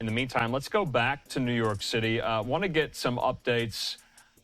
In the meantime, let's go back to New York City. Want to get some updates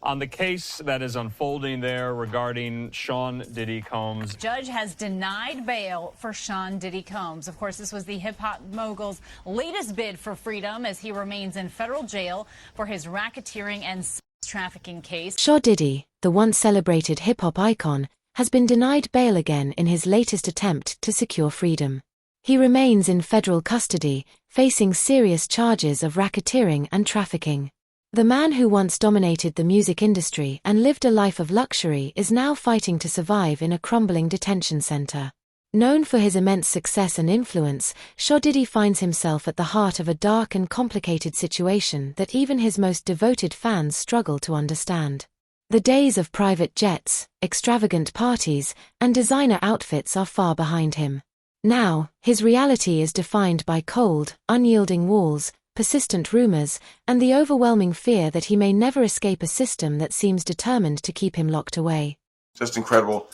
on the case that is unfolding there regarding Sean Diddy Combs. Judge has denied bail for Sean Diddy Combs. Of course, this was the hip-hop mogul's latest bid for freedom as he remains in federal jail for his racketeering and sex trafficking case. Sean Diddy, the once celebrated hip-hop icon, has been denied bail again in his latest attempt to secure freedom. He remains in federal custody, facing serious charges of racketeering and trafficking. The man who once dominated the music industry and lived a life of luxury is now fighting to survive in a crumbling detention center. Known for his immense success and influence, Sean Diddy finds himself at the heart of a dark and complicated situation that even his most devoted fans struggle to understand. The days of private jets, extravagant parties, and designer outfits are far behind him. Now, his reality is defined by cold, unyielding walls, persistent rumors, and the overwhelming fear that he may never escape a system that seems determined to keep him locked away. Just incredible.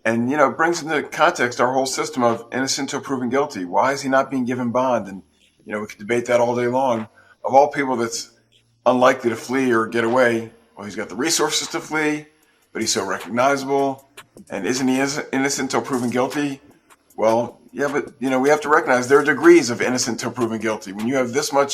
And, it brings into context our whole system of innocent till proven guilty. Why is he not being given bond? And, we could debate that all day long. Of all people that's unlikely to flee or get away, well, he's got the resources to flee, but he's so recognizable. And isn't he innocent till proven guilty? Well, yeah, but, we have to recognize there are degrees of innocent till proven guilty. When you have this much.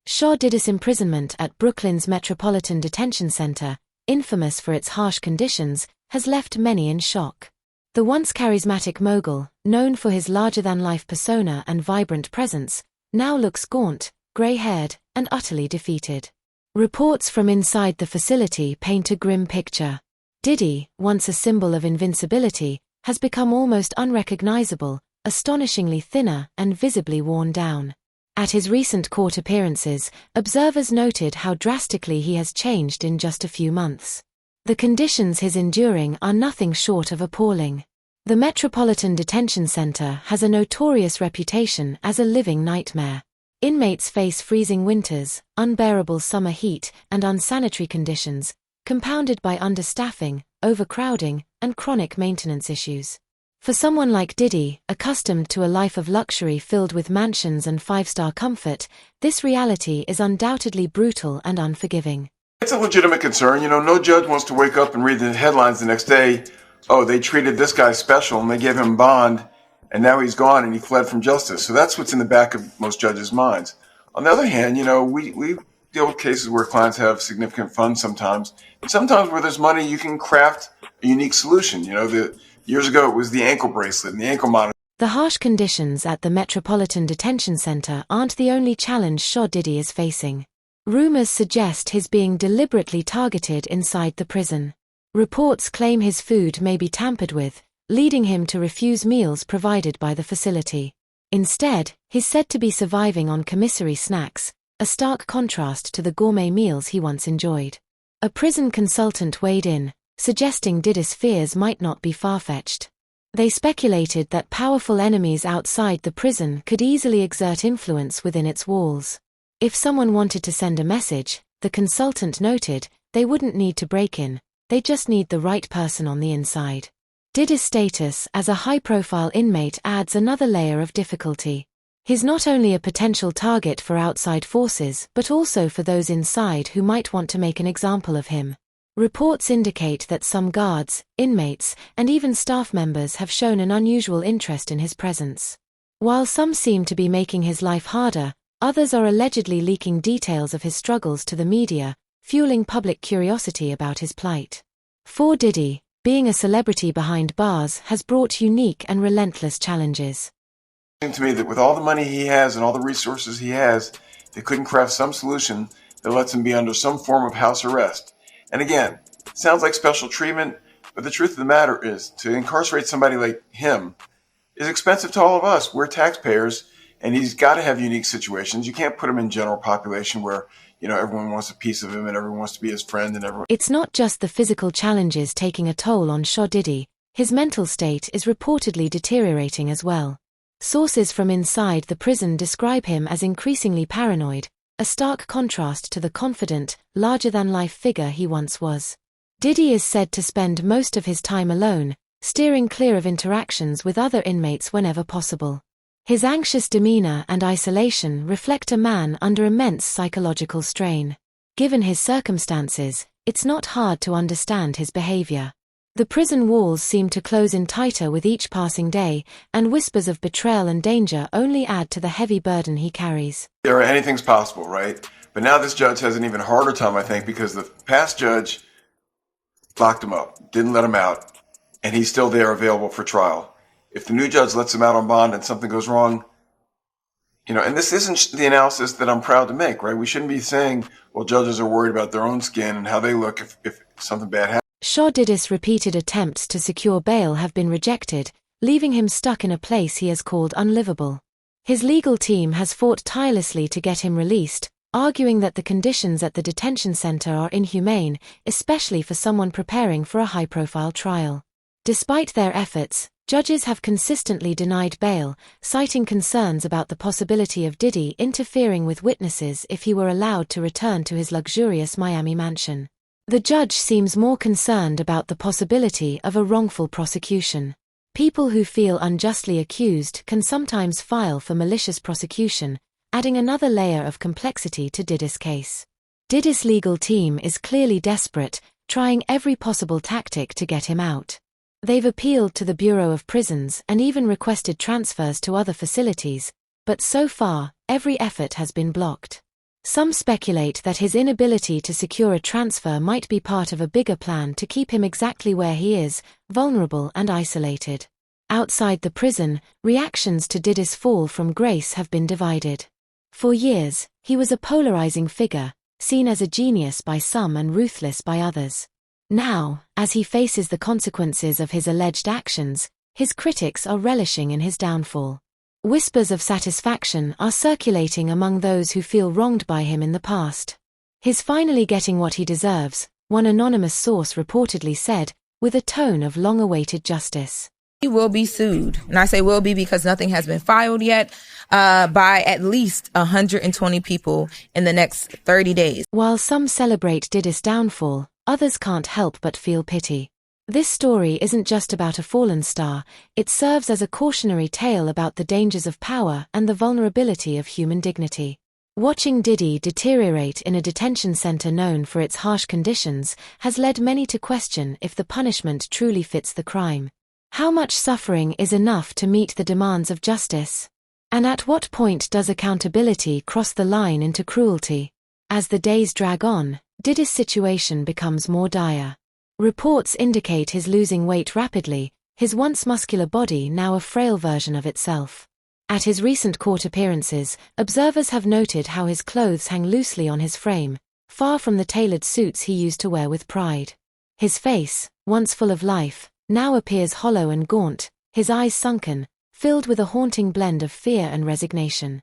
Sean Diddy's imprisonment at Brooklyn's Metropolitan Detention Center, infamous for its harsh conditions, has left many in shock. The once charismatic mogul, known for his larger-than-life persona and vibrant presence, now looks gaunt, gray-haired, and utterly defeated. Reports from inside the facility paint a grim picture. Diddy, once a symbol of invincibility, has become almost unrecognizable, astonishingly thinner and visibly worn down. At his recent court appearances, observers noted how drastically he has changed in just a few months. The conditions he's enduring are nothing short of appalling. The Metropolitan Detention Center has a notorious reputation as a living nightmare. Inmates face freezing winters, unbearable summer heat, and unsanitary conditions, compounded by understaffing, overcrowding, and chronic maintenance issues. For someone like Diddy, accustomed to a life of luxury filled with mansions and five-star comfort, this reality is undoubtedly brutal and unforgiving. It's a legitimate concern. No judge wants to wake up and read the headlines the next day, oh, they treated this guy special and they gave him bond, and now he's gone and he fled from justice. So that's what's in the back of most judges' minds. On the other hand, we deal with cases where clients have significant funds sometimes, and sometimes where there's money, you can craft a unique solution. Years ago, it was the ankle bracelet and the ankle monitor. The harsh conditions at the Metropolitan Detention Center aren't the only challenge Sean Diddy is facing. Rumors suggest he's being deliberately targeted inside the prison. Reports claim his food may be tampered with, leading him to refuse meals provided by the facility. Instead, he's said to be surviving on commissary snacks, a stark contrast to the gourmet meals he once enjoyed. A prison consultant weighed in, suggesting Diddy's fears might not be far-fetched. They speculated that powerful enemies outside the prison could easily exert influence within its walls. If someone wanted to send a message, the consultant noted, they wouldn't need to break in, they just need the right person on the inside. Diddy's status as a high-profile inmate adds another layer of difficulty. He's not only a potential target for outside forces but also for those inside who might want to make an example of him. Reports indicate that some guards, inmates, and even staff members have shown an unusual interest in his presence. While some seem to be making his life harder, others are allegedly leaking details of his struggles to the media, fueling public curiosity about his plight. For Diddy, being a celebrity behind bars has brought unique and relentless challenges. It seems to me that with all the money he has and all the resources he has, they couldn't craft some solution that lets him be under some form of house arrest. And again, it sounds like special treatment, but the truth of the matter is, to incarcerate somebody like him is expensive to all of us. We're taxpayers, and he's got to have unique situations. You can't put him in general population where, everyone wants a piece of him and everyone wants to be his friend and everyone. It's not just the physical challenges taking a toll on Sean Diddy, his mental state is reportedly deteriorating as well. Sources from inside the prison describe him as increasingly paranoid, a stark contrast to the confident, larger-than-life figure he once was. Diddy is said to spend most of his time alone, steering clear of interactions with other inmates whenever possible. His anxious demeanor and isolation reflect a man under immense psychological strain. Given his circumstances, it's not hard to understand his behavior. The prison walls seem to close in tighter with each passing day, and whispers of betrayal and danger only add to the heavy burden he carries. Anything's possible, right? But now this judge has an even harder time, I think, because the past judge locked him up, didn't let him out, and he's still there available for trial. If the new judge lets him out on bond and something goes wrong, and this isn't the analysis that I'm proud to make, right? We shouldn't be saying, well, judges are worried about their own skin and how they look if something bad happens. Shaw Diddy's repeated attempts to secure bail have been rejected, leaving him stuck in a place he has called unlivable. His legal team has fought tirelessly to get him released, arguing that the conditions at the detention center are inhumane, especially for someone preparing for a high-profile trial. Despite their efforts, judges have consistently denied bail, citing concerns about the possibility of Diddy interfering with witnesses if he were allowed to return to his luxurious Miami mansion. The judge seems more concerned about the possibility of a wrongful prosecution. People who feel unjustly accused can sometimes file for malicious prosecution, adding another layer of complexity to Diddy's case. Diddy's legal team is clearly desperate, trying every possible tactic to get him out. They've appealed to the Bureau of Prisons and even requested transfers to other facilities, but so far, every effort has been blocked. Some speculate that his inability to secure a transfer might be part of a bigger plan to keep him exactly where he is, vulnerable and isolated. Outside the prison, reactions to Diddy's fall from grace have been divided. For years, he was a polarizing figure, seen as a genius by some and ruthless by others. Now, as he faces the consequences of his alleged actions, his critics are relishing in his downfall. Whispers of satisfaction are circulating among those who feel wronged by him in the past. He's finally getting what he deserves, one anonymous source reportedly said, with a tone of long-awaited justice. He will be sued, and I say will be because nothing has been filed yet, by at least 120 people in the next 30 days. While some celebrate Diddy's downfall, others can't help but feel pity. This story isn't just about a fallen star, it serves as a cautionary tale about the dangers of power and the vulnerability of human dignity. Watching Diddy deteriorate in a detention center known for its harsh conditions has led many to question if the punishment truly fits the crime. How much suffering is enough to meet the demands of justice? And at what point does accountability cross the line into cruelty? As the days drag on, Diddy's situation becomes more dire. Reports indicate he's losing weight rapidly, his once muscular body now a frail version of itself. At his recent court appearances, observers have noted how his clothes hang loosely on his frame, far from the tailored suits he used to wear with pride. His face, once full of life, now appears hollow and gaunt, his eyes sunken, filled with a haunting blend of fear and resignation.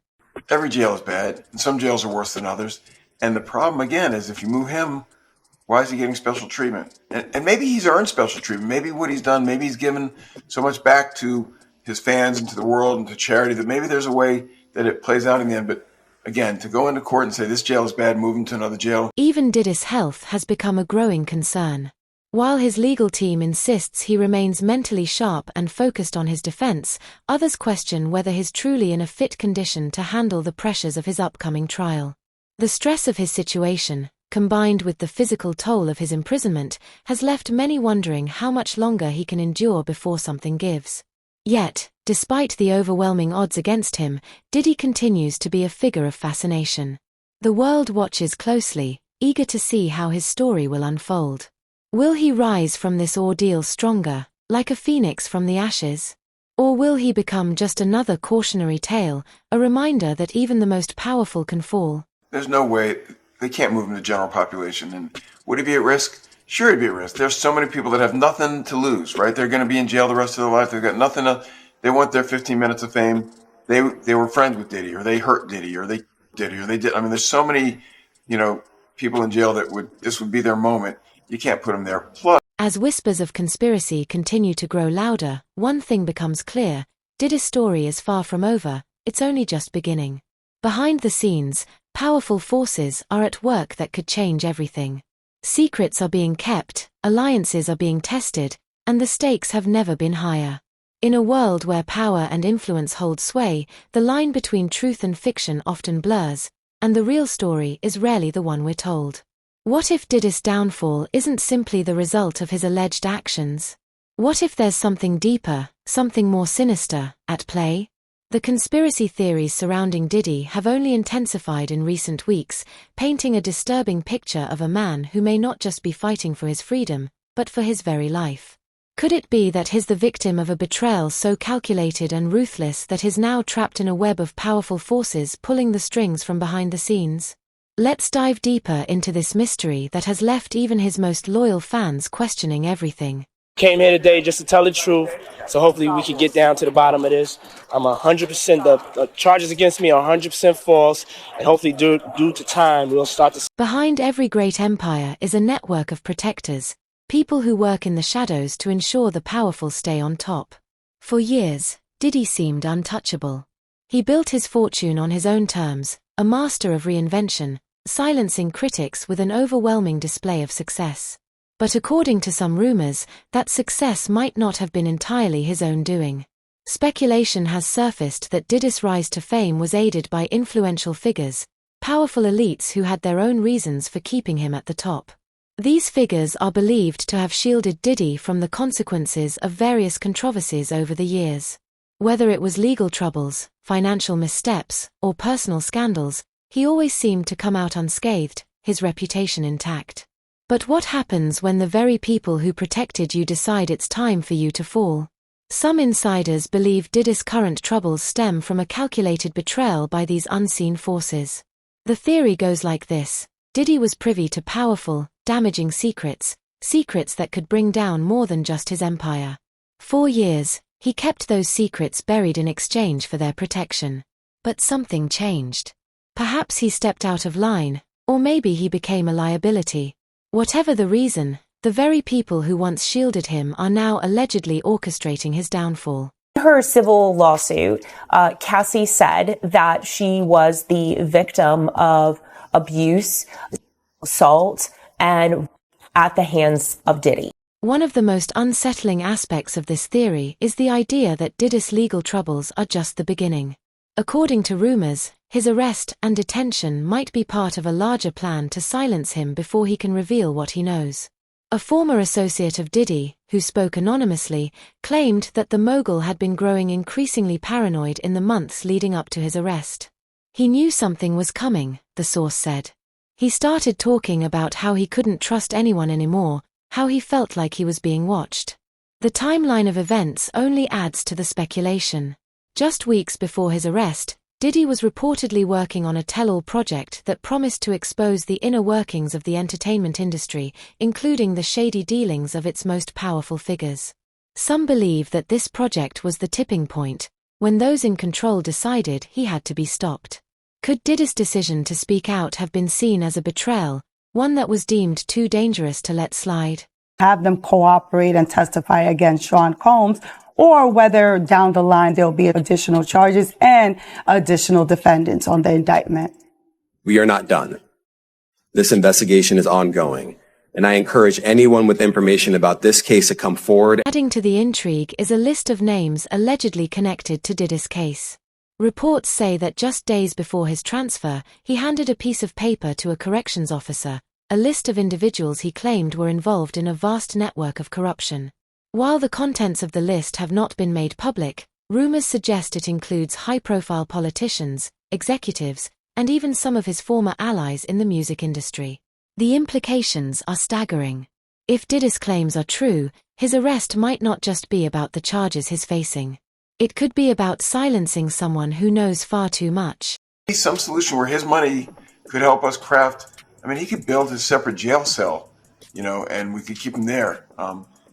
Every jail is bad, and some jails are worse than others. And the problem, again, is if you move him, why is he getting special treatment? And maybe he's earned special treatment. Maybe what he's done, maybe he's given so much back to his fans and to the world and to charity that maybe there's a way that it plays out in the end. But again, to go into court and say this jail is bad, move him to another jail. Even Diddy's health has become a growing concern. While his legal team insists he remains mentally sharp and focused on his defense, others question whether he's truly in a fit condition to handle the pressures of his upcoming trial. The stress of his situation, combined with the physical toll of his imprisonment, has left many wondering how much longer he can endure before something gives. Yet, despite the overwhelming odds against him, Diddy continues to be a figure of fascination. The world watches closely, eager to see how his story will unfold. Will he rise from this ordeal stronger, like a phoenix from the ashes? Or will he become just another cautionary tale, a reminder that even the most powerful can fall? There's no way. They can't move him to the general population. And would he be at risk? Sure, he'd be at risk. There's so many people that have nothing to lose, right? They're going to be in jail the rest of their life. They've got nothing to, they want their 15 minutes of fame. They were friends with Diddy, or they hurt Diddy, or they did, or they did. I mean, there's so many, people in jail that this would be their moment. You can't put them there. Plus, as whispers of conspiracy continue to grow louder, one thing becomes clear: Diddy's story is far from over, it's only just beginning. Behind the scenes, powerful forces are at work that could change everything. Secrets are being kept, alliances are being tested, and the stakes have never been higher. In a world where power and influence hold sway, the line between truth and fiction often blurs, and the real story is rarely the one we're told. What if Diddy's downfall isn't simply the result of his alleged actions? What if there's something deeper, something more sinister, at play? The conspiracy theories surrounding Diddy have only intensified in recent weeks, painting a disturbing picture of a man who may not just be fighting for his freedom, but for his very life. Could it be that he's the victim of a betrayal so calculated and ruthless that he's now trapped in a web of powerful forces pulling the strings from behind the scenes? Let's dive deeper into this mystery that has left even his most loyal fans questioning everything. Came here today just to tell the truth, so hopefully we can get down to the bottom of this. I'm 100%, the charges against me are 100% false, and hopefully due to time we'll start to... Behind every great empire is a network of protectors, people who work in the shadows to ensure the powerful stay on top. For years, Diddy seemed untouchable. He built his fortune on his own terms, a master of reinvention, silencing critics with an overwhelming display of success. But according to some rumors, that success might not have been entirely his own doing. Speculation has surfaced that Diddy's rise to fame was aided by influential figures, powerful elites who had their own reasons for keeping him at the top. These figures are believed to have shielded Diddy from the consequences of various controversies over the years. Whether it was legal troubles, financial missteps, or personal scandals, he always seemed to come out unscathed, his reputation intact. But what happens when the very people who protected you decide it's time for you to fall? Some insiders believe Diddy's current troubles stem from a calculated betrayal by these unseen forces. The theory goes like this: Diddy was privy to powerful, damaging secrets that could bring down more than just his empire. For years, he kept those secrets buried in exchange for their protection. But something changed. Perhaps he stepped out of line, or maybe he became a liability. Whatever the reason, the very people who once shielded him are now allegedly orchestrating his downfall. In her civil lawsuit, Cassie said that she was the victim of abuse, assault, and at the hands of Diddy. One of the most unsettling aspects of this theory is the idea that Diddy's legal troubles are just the beginning. According to rumors, his arrest and detention might be part of a larger plan to silence him before he can reveal what he knows. A former associate of Diddy, who spoke anonymously, claimed that the mogul had been growing increasingly paranoid in the months leading up to his arrest. He knew something was coming, the source said. He started talking about how he couldn't trust anyone anymore, how he felt like he was being watched. The timeline of events only adds to the speculation. Just weeks before his arrest, Diddy was reportedly working on a tell-all project that promised to expose the inner workings of the entertainment industry, including the shady dealings of its most powerful figures. Some believe that this project was the tipping point, when those in control decided he had to be stopped. Could Diddy's decision to speak out have been seen as a betrayal, one that was deemed too dangerous to let slide? Have them cooperate and testify against Sean Combs, or whether down the line there'll be additional charges and additional defendants on the indictment. We are not done. This investigation is ongoing, and I encourage anyone with information about this case to come forward. Adding to the intrigue is a list of names allegedly connected to Diddy's case. Reports say that just days before his transfer, he handed a piece of paper to a corrections officer, a list of individuals he claimed were involved in a vast network of corruption. While the contents of the list have not been made public, rumors suggest it includes high-profile politicians, executives, and even some of his former allies in the music industry. The implications are staggering. If Diddy's claims are true, his arrest might not just be about the charges he's facing. It could be about silencing someone who knows far too much. Some solution where his money could help us craft. I mean, he could build his separate jail cell, and we could keep him there.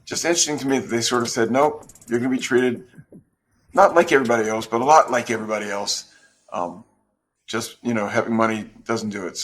Just interesting to me that they sort of said, nope, you're going to be treated not like everybody else, but a lot like everybody else. Having money doesn't do it.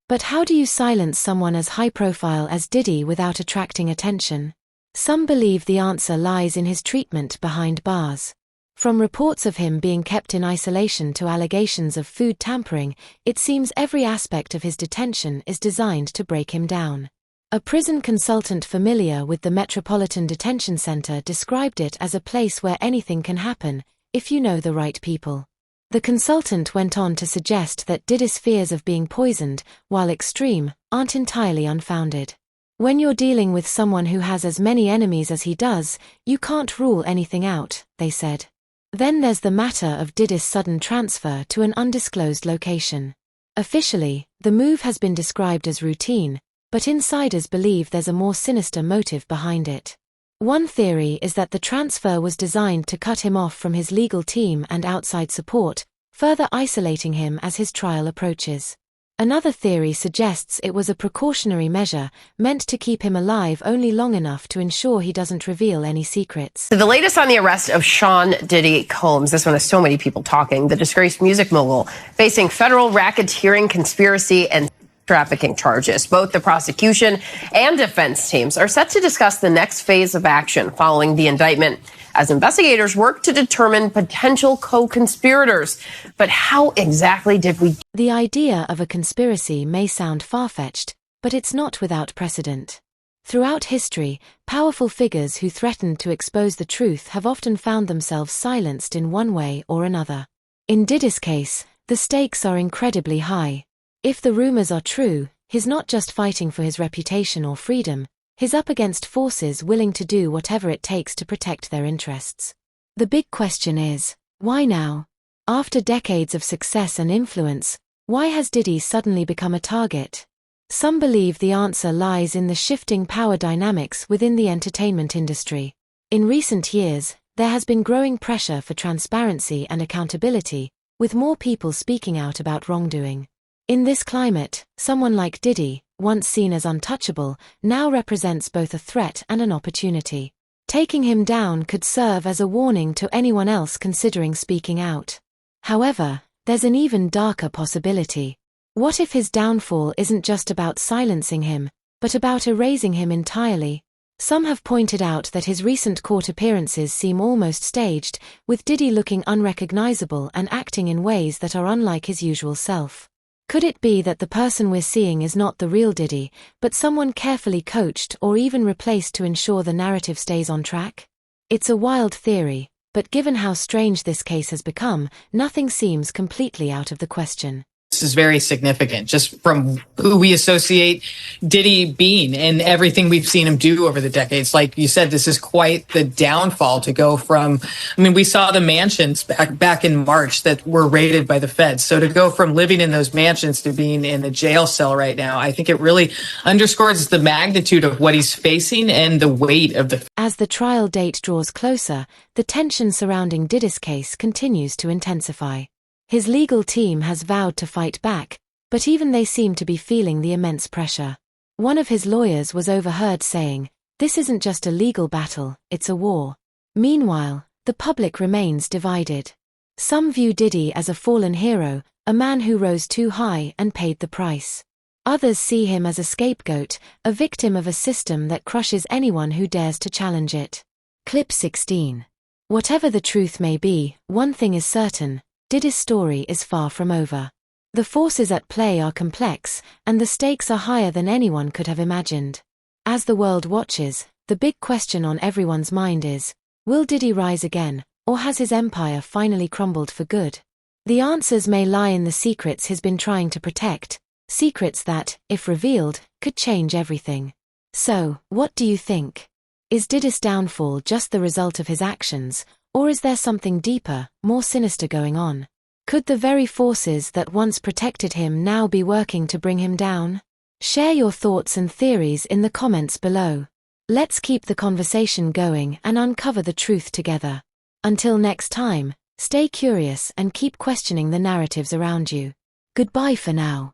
But how do you silence someone as high profile as Diddy without attracting attention? Some believe the answer lies in his treatment behind bars. From reports of him being kept in isolation to allegations of food tampering, it seems every aspect of his detention is designed to break him down. A prison consultant familiar with the Metropolitan Detention Center described it as a place where anything can happen, if you know the right people. The consultant went on to suggest that Diddy's fears of being poisoned, while extreme, aren't entirely unfounded. When you're dealing with someone who has as many enemies as he does, you can't rule anything out, they said. Then there's the matter of Diddy's sudden transfer to an undisclosed location. Officially, the move has been described as routine, but insiders believe there's a more sinister motive behind it. One theory is that the transfer was designed to cut him off from his legal team and outside support, further isolating him as his trial approaches. Another theory suggests it was a precautionary measure, meant to keep him alive only long enough to ensure he doesn't reveal any secrets. So the latest on the arrest of Sean Diddy Combs, this one has so many people talking, the disgraced music mogul, facing federal racketeering, conspiracy, and trafficking charges. Both the prosecution and defense teams are set to discuss the next phase of action following the indictment as investigators work to determine potential co-conspirators. But how exactly did we... The idea of a conspiracy may sound far-fetched, but it's not without precedent. Throughout history, powerful figures who threatened to expose the truth have often found themselves silenced in one way or another. In Diddy's case, the stakes are incredibly high. If the rumors are true, he's not just fighting for his reputation or freedom, he's up against forces willing to do whatever it takes to protect their interests. The big question is, why now? After decades of success and influence, why has Diddy suddenly become a target? Some believe the answer lies in the shifting power dynamics within the entertainment industry. In recent years, there has been growing pressure for transparency and accountability, with more people speaking out about wrongdoing. In this climate, someone like Diddy, once seen as untouchable, now represents both a threat and an opportunity. Taking him down could serve as a warning to anyone else considering speaking out. However, there's an even darker possibility. What if his downfall isn't just about silencing him, but about erasing him entirely? Some have pointed out that his recent court appearances seem almost staged, with Diddy looking unrecognizable and acting in ways that are unlike his usual self. Could it be that the person we're seeing is not the real Diddy, but someone carefully coached or even replaced to ensure the narrative stays on track? It's a wild theory, but given how strange this case has become, nothing seems completely out of the question. This is very significant, just from who we associate Diddy being and everything we've seen him do over the decades. Like you said, this is quite the downfall to go from, we saw the mansions back in March that were raided by the feds. So to go from living in those mansions to being in a jail cell right now, I think it really underscores the magnitude of what he's facing and the weight of the... As the trial date draws closer, the tension surrounding Diddy's case continues to intensify. His legal team has vowed to fight back, but even they seem to be feeling the immense pressure. One of his lawyers was overheard saying, "This isn't just a legal battle, it's a war." Meanwhile, the public remains divided. Some view Diddy as a fallen hero, a man who rose too high and paid the price. Others see him as a scapegoat, a victim of a system that crushes anyone who dares to challenge it. Clip 16. Whatever the truth may be, one thing is certain. Diddy's story is far from over. The forces at play are complex, and the stakes are higher than anyone could have imagined. As the world watches, the big question on everyone's mind is, will Diddy rise again, or has his empire finally crumbled for good? The answers may lie in the secrets he's been trying to protect, secrets that, if revealed, could change everything. So, what do you think? Is Diddy's downfall just the result of his actions, or is there something deeper, more sinister going on? Could the very forces that once protected him now be working to bring him down? Share your thoughts and theories in the comments below. Let's keep the conversation going and uncover the truth together. Until next time, stay curious and keep questioning the narratives around you. Goodbye for now.